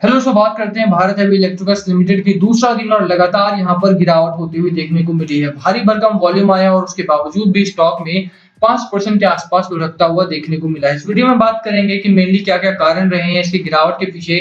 Hello दोस्तों, बात करते हैं भारत हेवी इलेक्ट्रिकल्स लिमिटेड की दूसरा दिन और लगातार यहां पर गिरावट होती हुई देखने को मिली है। भारी भरकम वॉल्यूम आया और उसके बावजूद भी स्टॉक में 5% के आसपास लुढ़कता हुआ देखने को मिला है। इस वीडियो में बात करेंगे कि मेनली क्या-क्या कारण रहे हैं इसकी गिरावट के पीछे।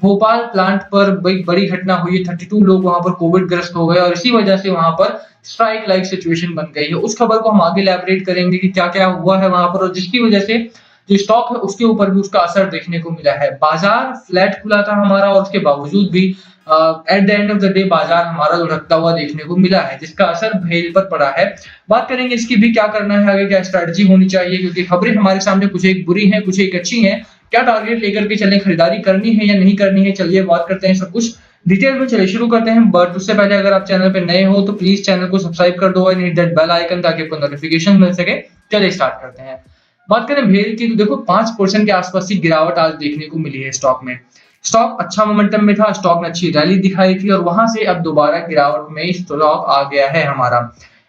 भोपाल प्लांट पर बड़ी बड़ी घटना हुई है, 32 लोग वहां पर कोविड ग्रस्त हो गए और इसी वजह से वहां पर स्ट्राइक लाइक सिचुएशन बन गई है। उस खबर को हम आगे इलैबोरेट करेंगे कि क्या-क्या हुआ है वहां पर और जिसकी वजह से जो स्टॉक है उसके ऊपर भी उसका असर देखने को मिला है। बाजार फ्लैट खुला था हमारा और उसके बावजूद भी at the end of the day बाजार हमारा लुढ़कता हुआ देखने को मिला है, जिसका असर भेल पर पड़ा है। बात करेंगे इसकी भी क्या करना है आगे, क्या स्ट्रेटजी होनी चाहिए, क्योंकि खबरें हमारे सामने कुछ एक बुरी हैं, कुछ एक अच्छी हैं। क्या टारगेट लेकर के चलें, खरीदारी करनी है या नहीं करनी है, चलिए बात करते हैं सब कुछ डिटेल में। चलिए शुरू करते हैं, बट उससे पहले अगर आप चैनल पे नए हो तो प्लीज चैनल को सब्सक्राइब कर दो और हिट दैट बेल आइकन ताकि आपको नोटिफिकेशन मिल सके। चलिए स्टार्ट करते हैं। बात करें भेल की तो देखो 5% के आसपास की गिरावट आज देखने को मिली है स्टॉक में। स्टॉक अच्छा मोमेंटम में था, स्टॉक ने अच्छी रैली दिखाई थी और वहां से अब दोबारा गिरावट में स्टॉक आ गया है हमारा।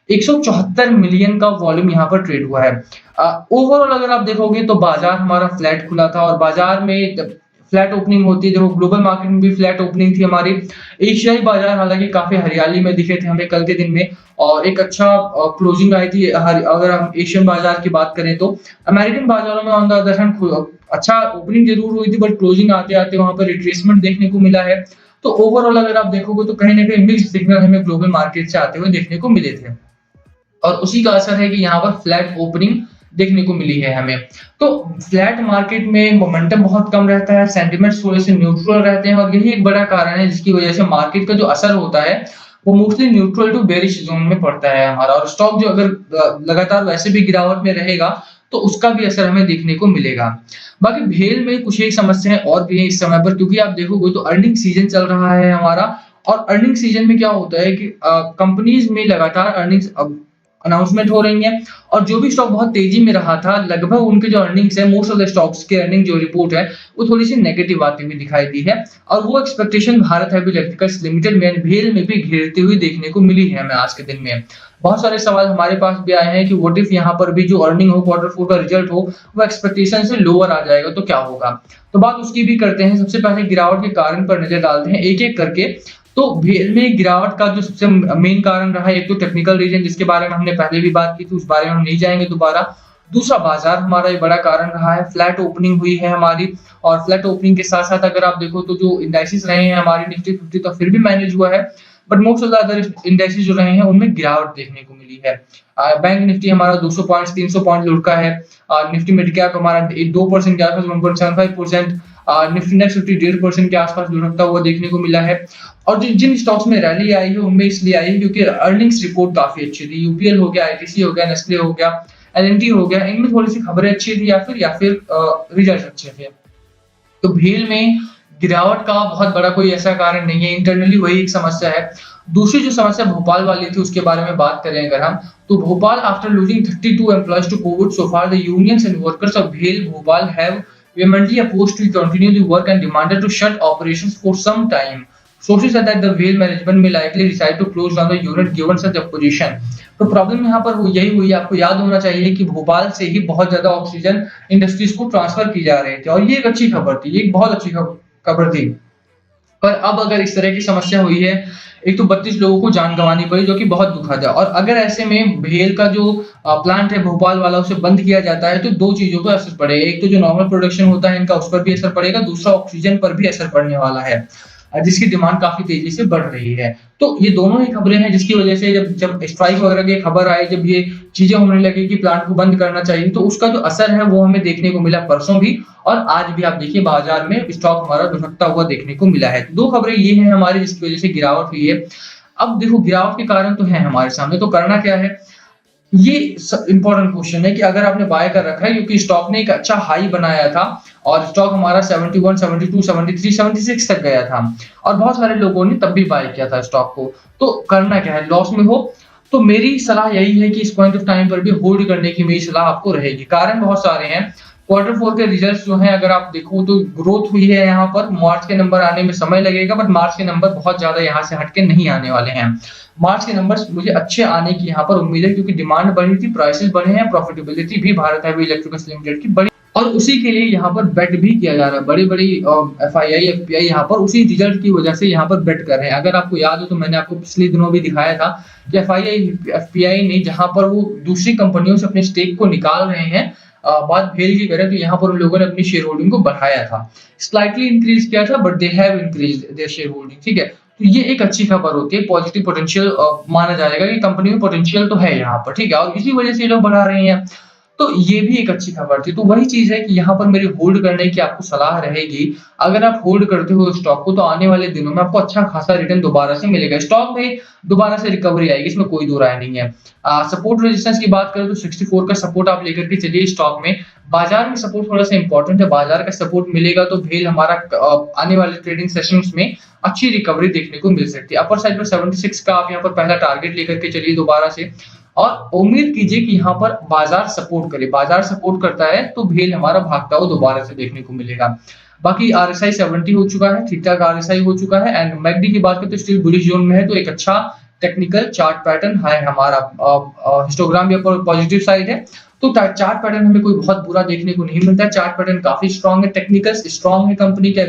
174 मिलियन का वॉल्यूम यहाँ पर ट्रेड हुआ है। ओवरऑल अगर आप देखोगे तो बाजार हमारा फ्लैट खुला था और बाजार में फ्लैट ओपनिंग होती है। देखो ग्लोबल मार्केट में भी फ्लैट ओपनिंग थी हमारी। एशियाई बाजार हालांकि काफी हरियाली में दिखे थे हमें कल के दिन में और एक अच्छा क्लोजिंग आई थी। अगर हम एशियन बाजार की बात करें तो अमेरिकन बाजारों में ऑन द अदर हैंड अच्छा ओपनिंग जरूर हुई थी, बट क्लोजिंग आते आते वहां पर रिट्रेसमेंट देखने को मिला है। तो ओवरऑल अगर आप देखोगे तो कहीं ना कहीं मिक्स्ड सिग्नल हमें ग्लोबल मार्केट से आते हुए देखने को मिले थे और उसी का असर है कि यहाँ पर फ्लैट ओपनिंग देखने को मिली है हमें। तो फ्लैट मार्केट में मोमेंटम बहुत कम रहता है, सेंटिमेंट्स थोड़े से न्यूट्रल रहते हैं और यही एक बड़ा कारण है जिसकी वजह से मार्केट का जो असर होता है वो mostly neutral to bearish zone में पड़ता है हमारा। और स्टॉक जो अगर लगातार वैसे भी गिरावट में रहेगा तो उसका भी असर हमें देखने को मिलेगा। बाकी भेल में कुछ एक समस्याएं और भी हैं इस समय पर, क्योंकि आप देखोगे तो अर्निंग सीजन चल रहा है हमारा और अर्निंग सीजन में क्या होता है कि कंपनीज में लगातार अर्निंग्स अनाउंसमेंट हो रही हैं और जो भी स्टॉक बहुत तेजी में रहा था लगभग उनके जो अर्निंग्स है, मोस्ट ऑफ द स्टॉक्स के अर्निंग जो रिपोर्ट है वो थोड़ी सी नेगेटिव आती हुई दिखाई दी है और वो expectation Bharat heavy electricals limited में भेल में भी घेरती हुई देखने को मिली है हमें आज के दिन में। बहुत सारे सवाल हमारे पास भी आए हैं कि व्हाट इफ यहाँ पर भी जो अर्निंग हो, क्वार्टर फोर का रिजल्ट हो, वो एक्सपेक्टेशन से लोअर आ जाएगा तो क्या होगा। तो बात उसकी भी करते हैं। सबसे पहले गिरावट के कारण पर नजर डालते हैं एक एक करके। तो भेल में गिरावट का जो सबसे मेन कारण रहा है, एक तो टेक्निकल रीजन जिसके बारे में हमने पहले भी बात की थी, उस बारे में हम नहीं जाएंगे दोबारा। दूसरा बाजार हमारा एक बड़ा कारण रहा है, फ्लैट ओपनिंग हुई है हमारी और फ्लैट ओपनिंग के साथ साथ अगर आप देखो तो जो इंडाइसेस रहे हैं हमारी निफ्टी 50 तो फिर भी मैनेज हुआ है, but most of the other indexes जो रहे हैं उनमें गिरावट देखने को मिली है। बैंक निफ्टी हमारा 200 पॉइंट्स 300 पॉइंट लुढ़का है। निफ्टी मिड कैप हमारा 2% के आसपास 1.75%। निफ्टी नेक्स्ट 1.5% के आसपास लुढ़कता हुआ देखने को मिला है। और जिन स्टॉक्स में रैली आई है उनमें इसलिए आई है क्योंकि अर्निंग्स रिपोर्ट काफी अच्छी थी। यूपीएल हो गया, आईटीसी हो गया, नेस्ले हो गया, एलएनटी हो गया, इनमें थोड़ी सी खबरें अच्छी थी या फिर रिजल्ट अच्छे थे। तो भेल में गिरावट का बहुत बड़ा कोई ऐसा कारण नहीं है, इंटरनली वही एक समस्या है। दूसरी जो समस्या भोपाल वाली थी उसके बारे में बात करें अगर हम, तो Bhopal after losing 32 employees to COVID so far the unions and workers of भेल Bhopal have vehemently opposed to continue the work and demanded to shut operations for some time. Sources said that the Vail management may likely decide to close down the unit given such opposition. तो problem यहाँ पर यही हुई, आपको याद होना चाहिए कि भोपाल से ही बहुत ज्यादा ऑक्सीजन इंडस्ट्रीज को ट्रांसफर की जा रहे थे और ये एक अच्छी खबर थी, ये एक बहुत अच्छी खबर थी। पर अब अगर इस तरह की समस्या हुई है, एक तो 32 लोगों को जान गंवानी पड़ी जो कि बहुत दुखद है और अगर ऐसे में भेल का जो प्लांट है भोपाल वाला उसे बंद किया जाता है तो दो चीजों पर असर पड़ेगा। एक तो जो नॉर्मल प्रोडक्शन होता है इनका उस पर भी असर पड़ेगा, दूसरा ऑक्सीजन पर भी असर पड़ने वाला है जिसकी डिमांड काफी तेजी से बढ़ रही है। तो ये दोनों ही खबरें हैं जिसकी वजह से जब स्ट्राइक वगैरह की खबर आई, जब ये चीजें होने लगी कि प्लांट को बंद करना चाहिए, तो उसका जो असर है वो हमें देखने को मिला परसों भी और आज भी। आप देखिए बाजार में स्टॉक हमारा लुढ़कता हुआ देखने को मिला है। दो खबरें ये हैं हमारी जिसकी वजह से गिरावट हुई है। अब देखो गिरावट के कारण तो है हमारे सामने, तो करना क्या है, ये इंपॉर्टेंट क्वेश्चन है कि अगर आपने बाय कर रखा है क्योंकि स्टॉक ने एक अच्छा हाई बनाया था और स्टॉक हमारा 71, 72, 73, 76 तक गया था और बहुत सारे लोगों ने तब भी बाय किया था स्टॉक को। तो करना क्या है, लॉस में हो तो मेरी सलाह यही है कि इस पॉइंट ऑफ टाइम पर भी होल्ड करने की मेरी सलाह आपको रहेगी। कारण बहुत सारे हैं। क्वार्टर फोर के रिजल्ट्स जो हैं अगर आप देखो तो ग्रोथ हुई है यहाँ पर, मार्च के नंबर आने में समय लगेगा बट मार्च के नंबर बहुत ज्यादा यहाँ से हटके नहीं आने वाले हैं। मार्च के नंबर्स मुझे अच्छे आने की यहाँ पर उम्मीद है क्योंकि डिमांड बढ़ी थी, प्राइसेस बढ़े हैं, प्रॉफिटेबिलिटी भी भारत हेवी इलेक्ट्रिकल्स लिमिटेड की बढ़ी। और उसी के लिए यहाँ पर बेट भी किया जा रहा है। बड़ी-बड़ी एफआईआई, एफपीआई यहाँ पर उसी रिजल्ट की वजह से यहाँ पर बेट कर रहे हैं। अगर आपको याद हो तो मैंने आपको पिछले दिनों भी दिखाया था कि एफआईआई, एफपीआई ने जहाँ पर वो दूसरी कंपनियों से अपने स्टेक को निकाल रहे हैं, बात भेल की करें तो यहाँ पर उन लोगों ने अपनी शेयर होल्डिंग को बढ़ाया था। स्लाइटली इंक्रीज़ किया था but they have increased their share holding, ठीक है? तो ये एक अच्छी खबर होती है, पॉजिटिव पोटेंशियल माना जाएगा कि कंपनी में पोटेंशियल तो है यहाँ पर, ठीक है? और इसी वजह से ये लोग बढ़ा रहे हैं। तो ये भी एक अच्छी खबर थी। तो वही चीज़ है कि यहाँ पर मेरी होल्ड करने की आपको सलाह रहेगी। अगर आप होल्ड करते हो स्टॉक को तो आने वाले दिनों में आपको अच्छा खासा रिटर्न दोबारा से मिलेगा। स्टॉक में दोबारा से रिकवरी आएगी, इसमें कोई दो राय नहीं है। सपोर्ट रेजिस्टेंस की बात करें तो 64 का सपोर्ट आप लेकर के चलिए स्टॉक में। बाजार में सपोर्ट थोड़ा-सा इम्पोर्टेंट है। बाजार का सपोर्ट मिलेगा तो भेल हमारा आने वाले ट्रेडिंग सेशंस में अच्छी रिकवरी देखने को मिल सकती है। अपर साइड पर 76 का आप यहाँ पर पहला टारगेट लेकर के चलिए दोबारा से। और उम्मीद कीजिए कि यहाँ पर बाजार सपोर्ट करे। बाजार सपोर्ट करता है तो भेल हमारा भागता हुआ दोबारा से देखने को मिलेगा। बाकी आरएसआई 70 हो चुका है, ठीक-ठाक आरएसआई हो चुका है एंड मैकडी की बात करें तो स्टिल बुलिश जोन में है, तो एक अच्छा टेक्निकल चार्ट पैटर्न है हमारा। हिस्टोग्राम भी ऊपर पॉजिटिव साइड है, तो चार्ट पैटर्न हमें कोई बहुत बुरा देखने को नहीं मिलता है। चार्ट पैटर्न काफ़ी स्ट्रॉन्ग है, टेक्निकल्स स्ट्रॉन्ग है कंपनी के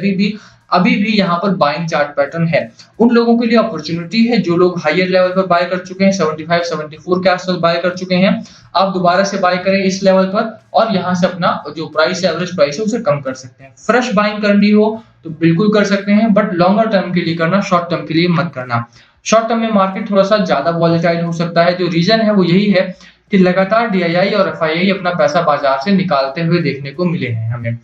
अभी भी यहाँ पर बाइंग चार्ट पैटर्न है। उन लोगों के लिए अपॉर्चुनिटी है जो लोग हायर लेवल पर बाय कर चुके हैं, 75-74 के आसपास बाय कर चुके हैं। आप दोबारा से बाय करें इस लेवल पर और यहाँ से अपना जो प्राइस है, एवरेज प्राइस है, उसे कम कर सकते हैं। फ्रेश बाइंग करनी हो तो बिल्कुल कर सकते हैं बट लॉन्गर टर्म के लिए करना, शॉर्ट टर्म के लिए मत करना। शॉर्ट टर्म में मार्केट थोड़ा-सा ज़्यादा वॉलेटाइल हो सकता है। जो रीज़न है वो यही है कि लगातार डीआईआई और एफआईआई अपना पैसा बाजार से निकालते हुए देखने को मिले हैं हमें।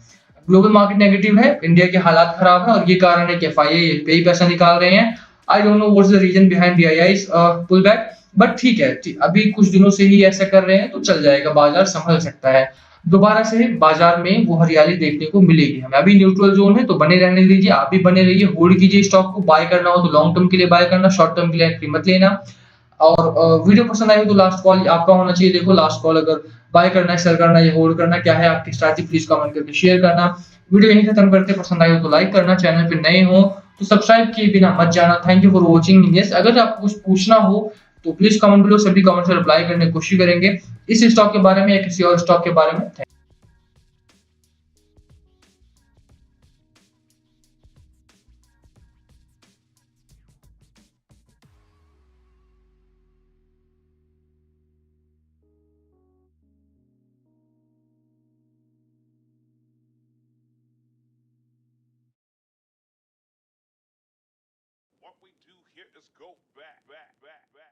ग्लोबल मार्केट नेगेटिव है, इंडिया के हालात खराब है और ये कारण है कि एफआईआई पे ही पैसा निकाल रहे हैं। I don't know what's the reason behind DII's pull back, but ठीक है, अभी कुछ दिनों से ही ऐसा कर रहे हैं तो चल जाएगा, बाजार संभल सकता है। दोबारा से बाजार में वो हरियाली देखने को मिलेगी हमें। अभी न्यूट्रल जोन है तो बने रहने दीजिए, आप भी बने रहिए, होल्ड कीजिए स्टॉक को। बाय करना हो तो लॉन्ग टर्म के लिए बाय करना, शॉर्ट टर्म के लिए एंट्री मत लेना। और वीडियो पसंद आई हो तो लास्ट कॉल आपका होना चाहिए। देखो लास्ट कॉल, अगर बाय करना है, सेल करना है या होल्ड करना है, क्या है आपकी स्ट्रैटेजी, प्लीज कमेंट करके शेयर करना। वीडियो यहीं खत्म करते, पसंद आई हो तो लाइक करना, चैनल पे नए हो तो सब्सक्राइब किए बिना मत जाना। Thank you for watching. Yes, अगर आपको कुछ पूछना हो तो प्लीज कमेंट बिलो, सभी कमेंट से रिप्लाई करने की कोशिश करेंगे इस स्टॉक के बारे में या किसी और स्टॉक के बारे में। What we do here is go back.